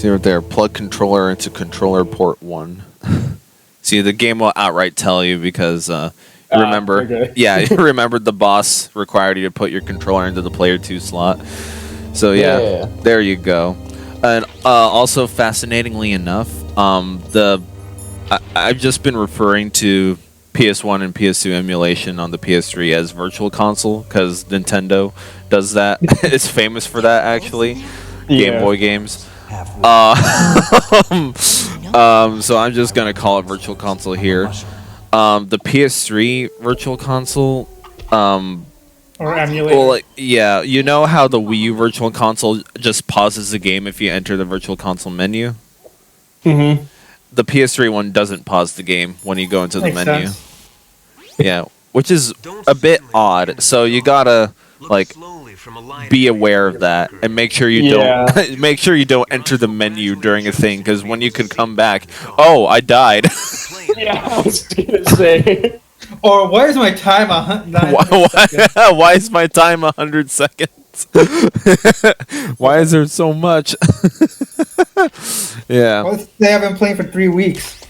See right there, plug controller into controller port 1. See, the game will outright tell you because remember, okay. yeah, you remembered the boss required you to put your controller into the player 2 slot. So yeah, there you go. And also, fascinatingly enough, I've just been referring to PS1 and PS2 emulation on the PS3 as Virtual Console because Nintendo does that. It's famous for that, actually. Game Boy games. So I'm just gonna call it Virtual Console here. The PS3 Virtual Console, or emulator. well, yeah, you know how the Wii U Virtual Console just pauses the game if you enter the Virtual Console menu? Mm-hmm. The PS3 one doesn't pause the game when you go into the Makes menu. sense. Yeah, which is a bit odd. So you gotta like be aware of that and make sure you don't make sure you don't enter the menu during a thing because when you could come back, oh, I died. Yeah, I was gonna say. Or why is my time Why is my time 100 seconds? Why is there so much? Yeah. Well, they have been playing for 3 weeks.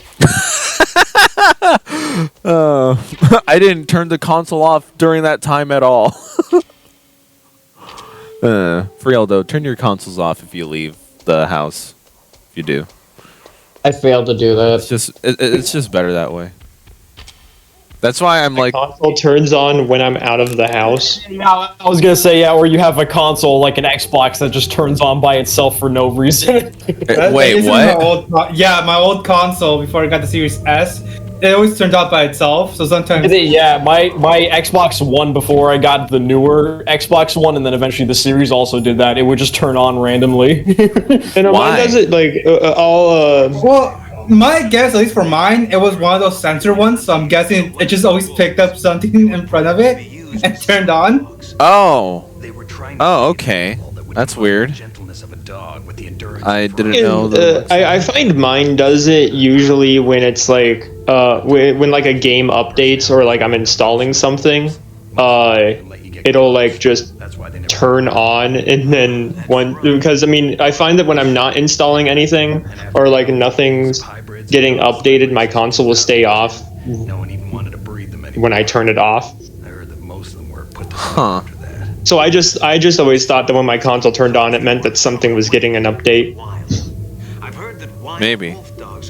I didn't turn the console off during that time at all. For real though, turn your consoles off if you leave the house. If you do, I failed to do that. it's just better that way. That's why I'm like, console turns on when I'm out of the house. Yeah, I was gonna say, yeah, or you have a console like an Xbox that just turns on by itself for no reason. wait, what? My old console before I got the Series S, it always turned off by itself. So sometimes, Yeah, my Xbox One before I got the newer Xbox One, and then eventually the Series also did that. It would just turn on randomly. And mine does it like all. well, my guess, at least for mine, it was one of those sensor ones. So I'm guessing it just always picked up something in front of it and turned on. Oh, okay, that's weird. I didn't know. I find mine does it usually when it's like when like a game updates or like I'm installing something, it'll like just turn on and then because I mean I find that when I'm not installing anything or like nothing's getting updated, my console will stay off when I turn it off. Huh. So I just always thought that when my console turned on, it meant that something was getting an update. Maybe.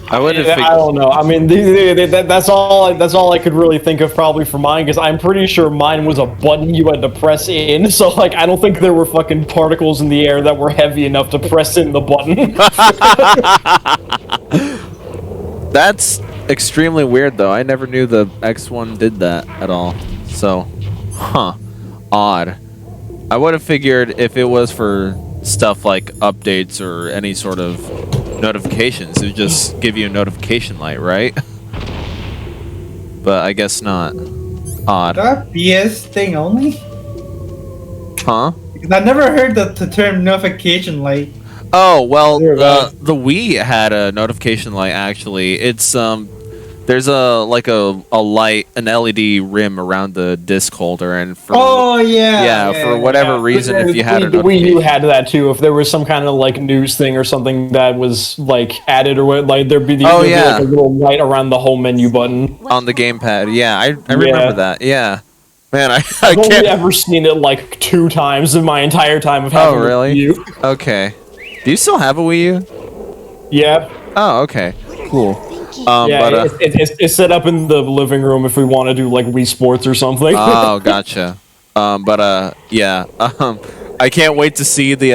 I would have. I don't know. I mean, that's all I could really think of probably for mine, because I'm pretty sure mine was a button you had to press in. So like, I don't think there were fucking particles in the air that were heavy enough to press in the button. That's extremely weird, though. I never knew the X1 did that at all. So, odd. I would have figured if it was for stuff like updates or any sort of notifications, it would just give you a notification light, right? But I guess not. Odd. That PS thing only? Huh? Because I never heard the term notification light. Oh, well, the Wii had a notification light, actually. It's, there's a light, an LED rim around the disc holder, and for for whatever reason, if you had a the Wii U had that too. If there was some kind of like news thing or something that was like added or what, like there'd be like a little light around the home menu button on the gamepad. Yeah, I remember that. Yeah, man, I've only ever seen it like 2 times in my entire time of having a Wii U. Oh, really? Okay. Do you still have a Wii U? Yeah. Oh, okay. Cool. It's set up in the living room if we want to do like Wii Sports or something. Oh, gotcha. I can't wait to see the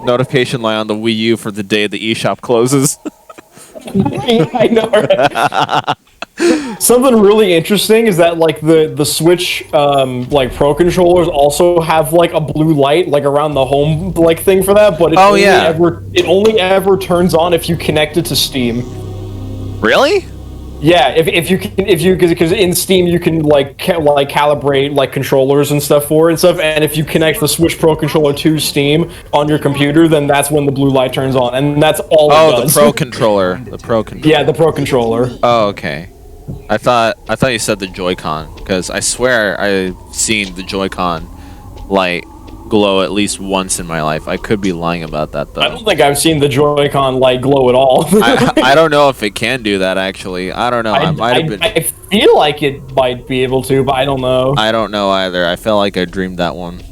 notification light on the Wii U for the day the eShop closes. I know, right? Something really interesting is that like the Switch like Pro controllers also have like a blue light like around the home like thing for that, but it only ever turns on if you connect it to Steam. Really? Yeah, because in Steam you can like calibrate like controllers and stuff for it and stuff, and if you connect the Switch Pro controller to Steam on your computer, then that's when the blue light turns on, and that's all. Oh, the Pro controller. The Pro controller. Yeah, the Pro controller. Oh, okay. I thought you said the Joy-Con, because I swear I've seen the Joy-Con light glow at least once in my life. I could be lying about that though. I don't think I've seen the Joy-Con light glow at all. I don't know if it can do that actually. I don't know. I might have been. I feel like it might be able to, but I don't know. I don't know either. I felt like I dreamed that one.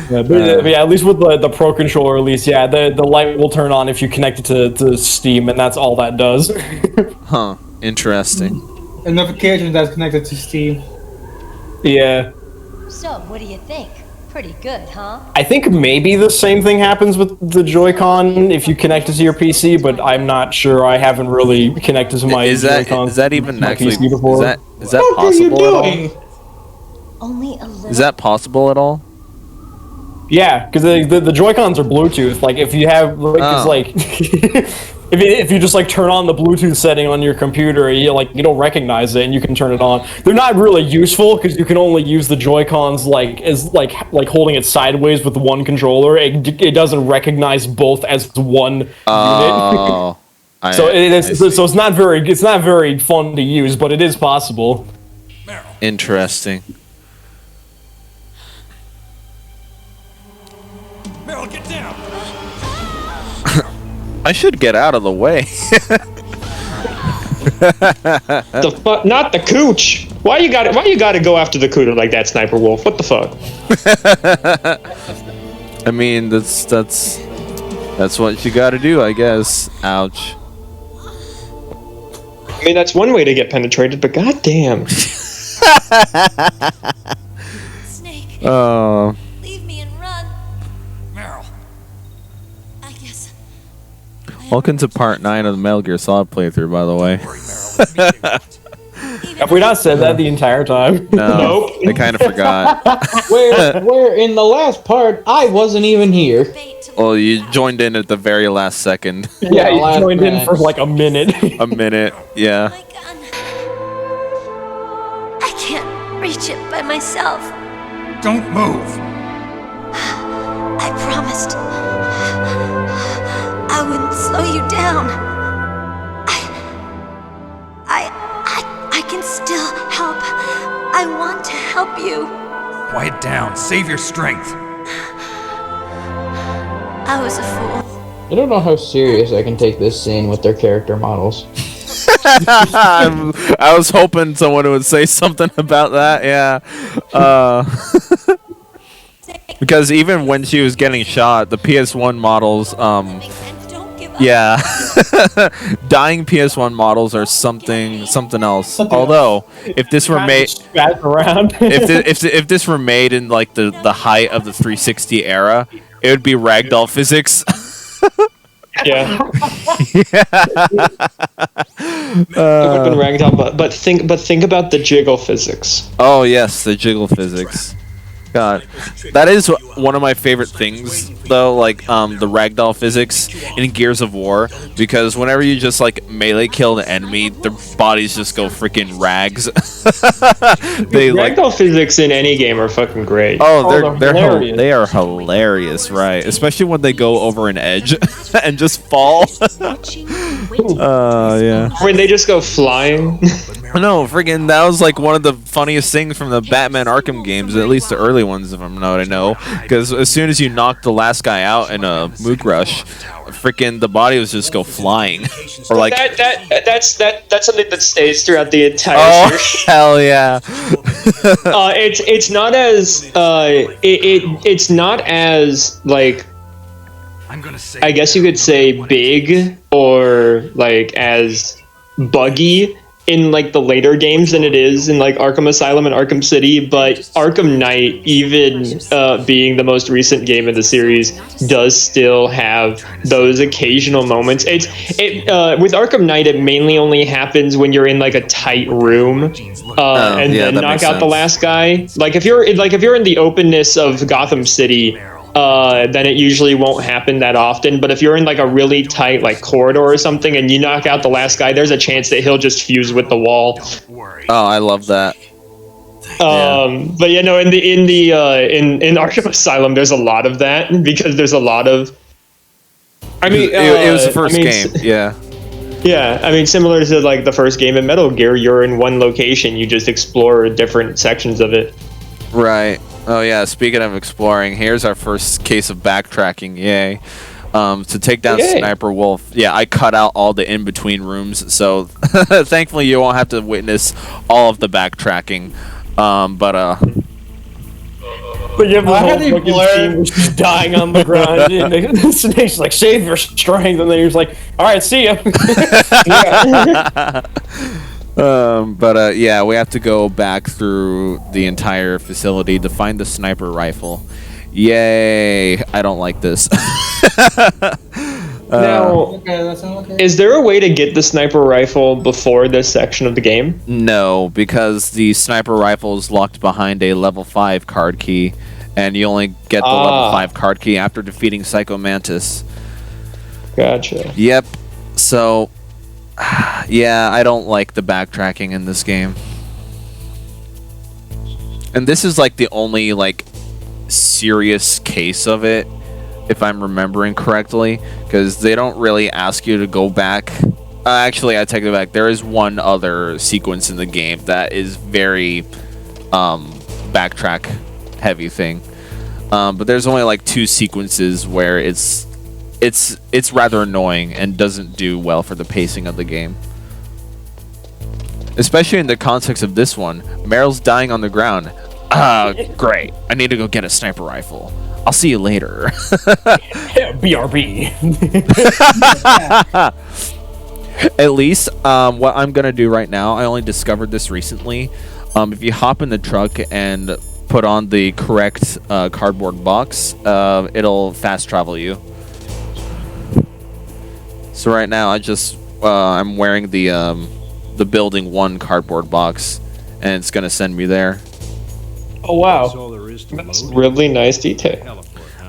But yeah, at least with the Pro Controller, at least, yeah, the light will turn on if you connect it to Steam, and that's all that does. Huh. Interesting. A notification that's connected to Steam. Yeah. So, what do you think? Pretty good, huh? I think maybe the same thing happens with the Joy-Con if you connect it to your PC, but I'm not sure. I haven't really connected to my Joy-Con. Is that even my actually? PC before. Is that What are you possible at all? doing? Only a little. Is that possible at all? Yeah, because the Joy-Cons are Bluetooth. Like if you have, like, it's Oh. like if you just like turn on the Bluetooth setting on your computer, you don't recognize it, and you can turn it on. They're not really useful because you can only use the Joy-Cons like holding it sideways with one controller. It doesn't recognize both as one unit. Oh. So it's not very fun to use, but it is possible. Interesting. Meryl, get down! I should get out of the way. The fuck? Not the cooch. Why you gotta go after the cooter like that, Sniper Wolf? What the fuck? I mean, that's what you got to do, I guess. Ouch. I mean, that's one way to get penetrated, but goddamn. Snake, Oh. leave me and run. Meryl, I guess. Welcome to part 9 of the Metal Gear Solid playthrough, by the way. worry, Meryl. Let me take it. Have we not said that the entire time? No, Nope. I kind of forgot. Where in the last part, I wasn't even here. Fate to Well, you joined in at the very last second. Yeah, you last joined in match. for like a minute. A minute, yeah. my gun. I can't reach it by myself. Don't move. I promised. I wouldn't slow you down. I can still help. I want to help you. Quiet down. Save your strength. I was a fool. I don't know how serious I can take this scene with their character models. I was hoping someone would say something about that, yeah. Because even when she was getting shot, the PS1 models, Don't give up. yeah. Dying PS1 models are something else. Although, if this were made... Back around. if this were made in like the height of the 360 era, it would be ragdoll physics. Yeah. It would've been ragdoll, but think about the jiggle physics. Oh yes, the jiggle physics. God, that is one of my favorite things, though. Like the ragdoll physics in Gears of War, because whenever you just like melee kill an enemy, their bodies just go freaking rags. They like, Ragdoll physics in any game are fucking great. oh, they're hilarious. they are hilarious, right? Especially when they go over an edge and just fall. Yeah. When they just go flying. No, friggin' that was like one of the funniest things from the Batman Arkham games, at least the early ones, if I'm not, I know. Because as soon as you knock the last guy out in a Moog Rush, freaking the body was just go flying, or like, That's something that stays throughout the entire oh series. hell yeah. It's not as it's not as like, I'm gonna say. I guess you could say, big or like as buggy in like the later games than it is in like Arkham Asylum and Arkham City, but Arkham Knight, even being the most recent game in the series, does still have those occasional moments. With Arkham Knight, it mainly only happens when you're in like a tight room, and yeah, then that knock makes out the sense. last guy. Like if you're in the openness of Gotham City, then it usually won't happen that often. But if you're in like a really tight like corridor or something and you knock out the last guy, there's a chance that he'll just fuse with the wall. Oh, I love that. But yeah, no, in Arkham Asylum, there's a lot of that because there's a lot of. I mean, It was the first I mean, game, yeah. Yeah, I mean, similar to like the first game in Metal Gear, you're in one location, you just explore different sections of it. Right. Oh yeah, speaking of exploring, here's our first case of backtracking. Yay. To take down Yay. Sniper Wolf, yeah, I cut out all the in-between rooms, so thankfully you won't have to witness all of the backtracking. But you have this I whole had a fucking blur. scene where she's dying on the ground, and the snake's like, save your strength, and then you're just like, alright, see ya. yeah, we have to go back through the entire facility to find the sniper rifle. Yay! I don't like this. Now, Okay, that's okay. is there a way to get the sniper rifle before this section of the game? No, because the sniper rifle is locked behind a level 5 card key, and you only get the level 5 card key after defeating Psycho Mantis. Gotcha. Yep. So, yeah, I don't like the backtracking in this game. And this is like the only like serious case of it, if I'm remembering correctly, because they don't really ask you to go back. Actually, I take it back. There is one other sequence in the game that is very backtrack heavy thing, but there's only like 2 sequences where it's rather annoying and doesn't do well for the pacing of the game. Especially in the context of this one, Meryl's dying on the ground. Great. I need to go get a sniper rifle. I'll see you later. BRB. At least, what I'm gonna do right now, I only discovered this recently. If you hop in the truck and put on the correct cardboard box, it'll fast travel you. So right now, I'm wearing the building 1 cardboard box, and it's gonna send me there. Oh, wow. That's really nice detail.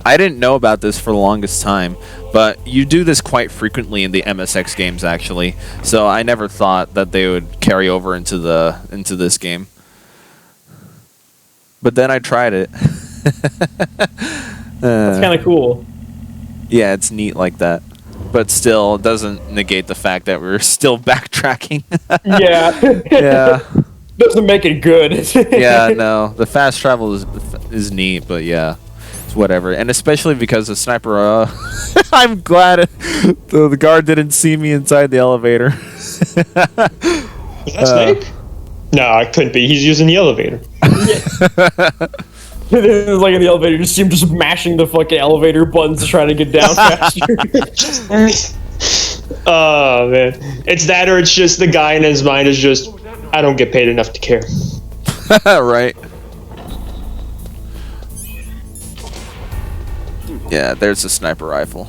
I didn't know about this for the longest time, but you do this quite frequently in the MSX games, actually. So I never thought that they would carry over into this game. But then I tried it. That's kind of cool. Yeah, it's neat like that. But still, it doesn't negate the fact that we're still backtracking. Yeah. Yeah. Doesn't make it good. Yeah, no. The fast travel is neat, but yeah. It's whatever. And especially because the sniper, I'm glad the guard didn't see me inside the elevator. Is that Snake? No, it couldn't be. He's using the elevator. Like in the elevator, you just see him just mashing the fucking elevator buttons to try to get down faster. Oh, man. It's that, or it's just the guy in his mind is just, I don't get paid enough to care. Right. Yeah, there's a sniper rifle.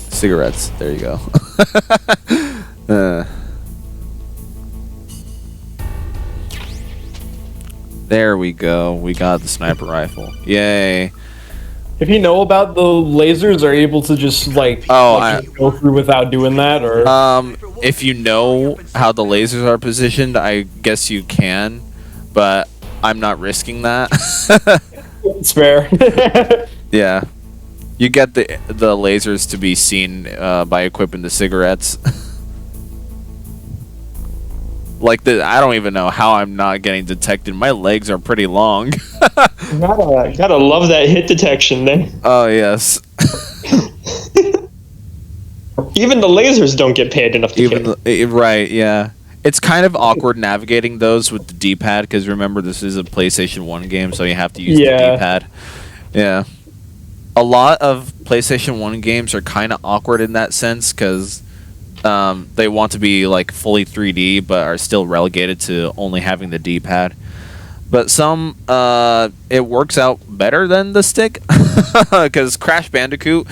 Cigarettes. There you go. There we go. We got the sniper rifle. Yay. If you know about the lasers, are you able to just like just go through without doing that, or if you know how the lasers are positioned, I guess you can, but I'm not risking that. it's fair. Yeah, you get the lasers to be seen by equipping the cigarettes. Like I don't even know how I'm not getting detected. My legs are pretty long. Gotta love that hit detection then. Oh yes. Even the lasers don't get paid enough to care. Right, yeah. It's kind of awkward navigating those with the D-pad, because remember, this is a PlayStation 1 game, so you have to use the D-pad. Yeah. A lot of PlayStation 1 games are kind of awkward in that sense, because they want to be like fully 3D, but are still relegated to only having the D-pad. But some, it works out better than the stick, because Crash Bandicoot,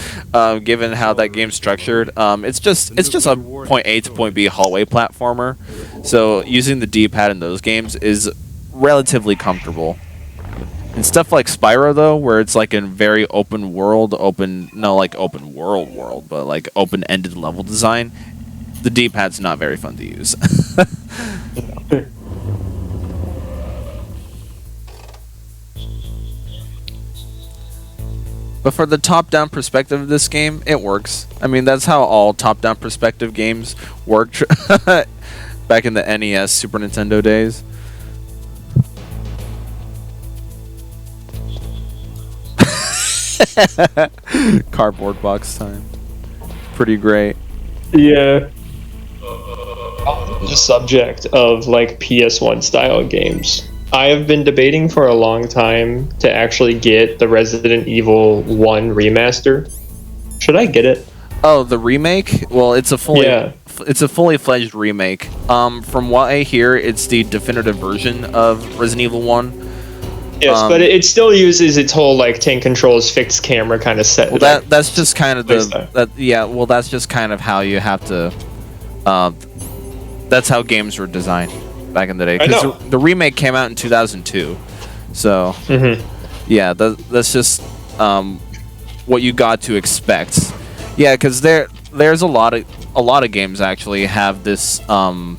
given how that game's structured, it's just a point A to point B hallway platformer. So using the D-pad in those games is relatively comfortable. And stuff like Spyro, though, where it's like a very open world, but like open-ended level design, the D-pad's not very fun to use. But for the top-down perspective of this game, it works. I mean, that's how all top-down perspective games worked back in the NES, Super Nintendo days. Cardboard box time. Pretty great. Yeah. The subject of like PS1 style games. I have been debating for a long time to actually get the Resident Evil 1 remaster. Should I get it? Oh, the remake? Well, it's a fully Yeah. it's a fully fledged remake. From what I hear, it's the definitive version of Resident Evil 1. Yes, but it still uses its whole like tank controls, fixed camera kind of set. Well, that's just kind of Playstyle. well, that's just kind of how you have to. That's how games were designed back in the day. I know. Because the remake came out in 2002, so yeah, that's just what you got to expect. Yeah, because there's a lot of games actually have this lack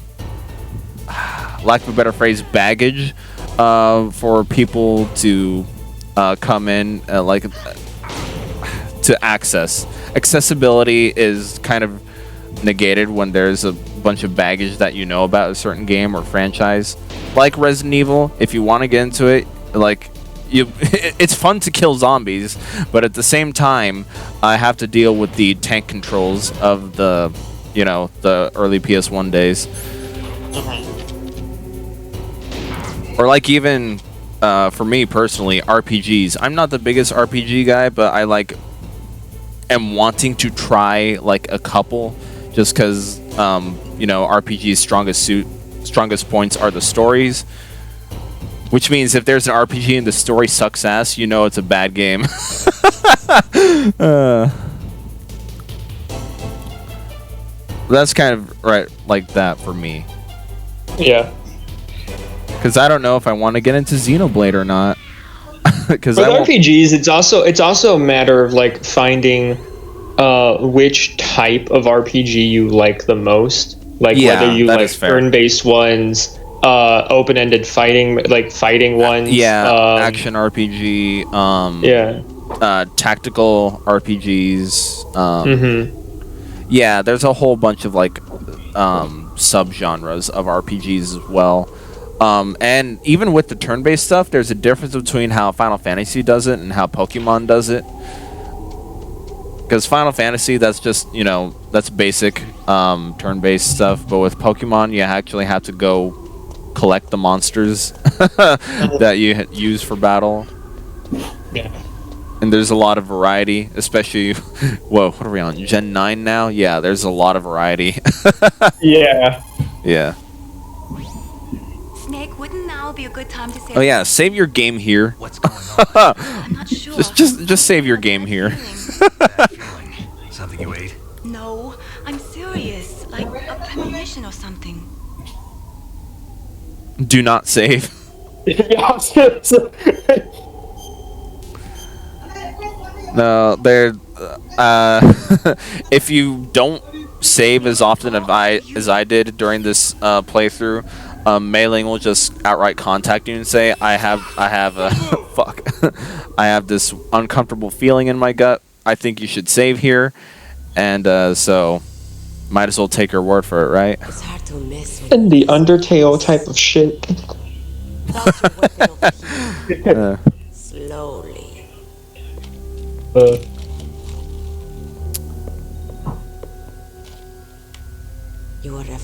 of a better phrase, baggage for people to come in to access. Accessibility is kind of negated when there's a bunch of baggage that you know about a certain game or franchise. Like Resident Evil, if you want to get into it, like it's fun to kill zombies, but at the same time, I have to deal with the tank controls of the early PS1 days. Or like even for me personally, RPGs. I'm not the biggest RPG guy, but I am wanting to try like a couple, just because RPG's strongest points are the stories. Which means if there's an RPG and the story sucks ass, you know it's a bad game. That's kind of right like that for me. Yeah. Because I don't know if I want to get into Xenoblade or not. Because with RPGs, it's also a matter of like finding which type of RPG you like the most. Like whether you like turn-based ones, open-ended fighting ones. Yeah, action RPG. Tactical RPGs. Yeah, there's a whole bunch of like subgenres of RPGs as well. And even with the turn-based stuff, there's a difference between how Final Fantasy does it and how Pokemon does it. Because Final Fantasy, that's just, that's basic turn-based stuff. But with Pokemon, you actually have to go collect the monsters that you use for battle. Yeah. And there's a lot of variety, especially... Whoa, what are we on? Gen 9 now? Yeah, there's a lot of variety. Yeah. Yeah. Snake, wouldn't now be a good time to say... Oh yeah, save your game here. What's going on? I'm not sure. Just save your game here. Bad feeling. Something you ate? No, I'm serious. Like a premonition or something. Do not save. No, there. If you don't save as often as I did during this playthrough, Mailing will just outright contact you and say, I have fuck. I have this uncomfortable feeling in my gut. I think you should save here, and so might as well take her word for it, right? It's hard to miss. And the Undertale type of shit. Slowly.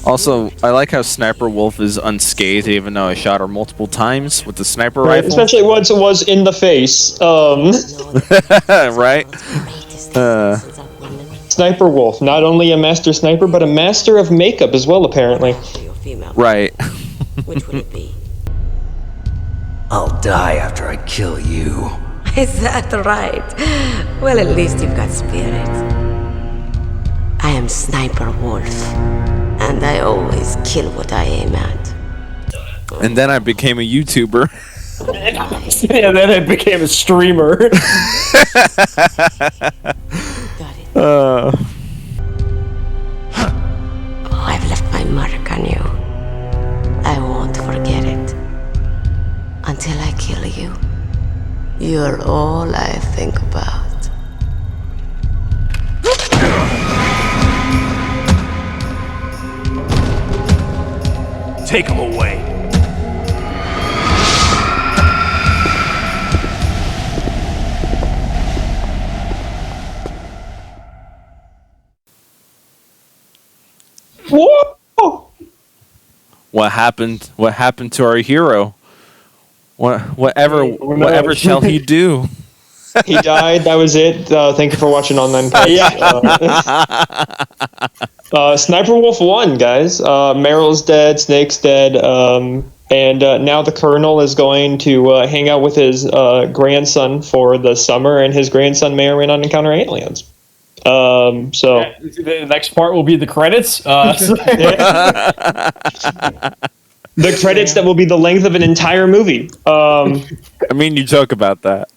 Also, I like how Sniper Wolf is unscathed, even though I shot her multiple times with the sniper rifle. Especially once it was in the face. Right? Sniper Wolf, not only a master sniper, but a master of makeup as well, apparently. Right. Which would it be? I'll die after I kill you. Is that right? Well, at least you've got spirit. I am Sniper Wolf, and I always kill what I aim at. And then I became a YouTuber. Yeah, then I became a streamer. Got it. Oh, I've left my mark on you. I won't forget it. Until I kill you, you're all I think about. Take him away. Whoa! What happened? What happened to our hero? Whatever knows? shall he do? He died. That was it. Thank you for watching Online Pets. Sniper Wolf won, guys. Meryl's dead. Snake's dead. And now the Colonel is going to hang out with his grandson for the summer, and his grandson may or may not encounter aliens. So The next part will be the credits. The credits that will be the length of an entire movie. I mean, you joke about that.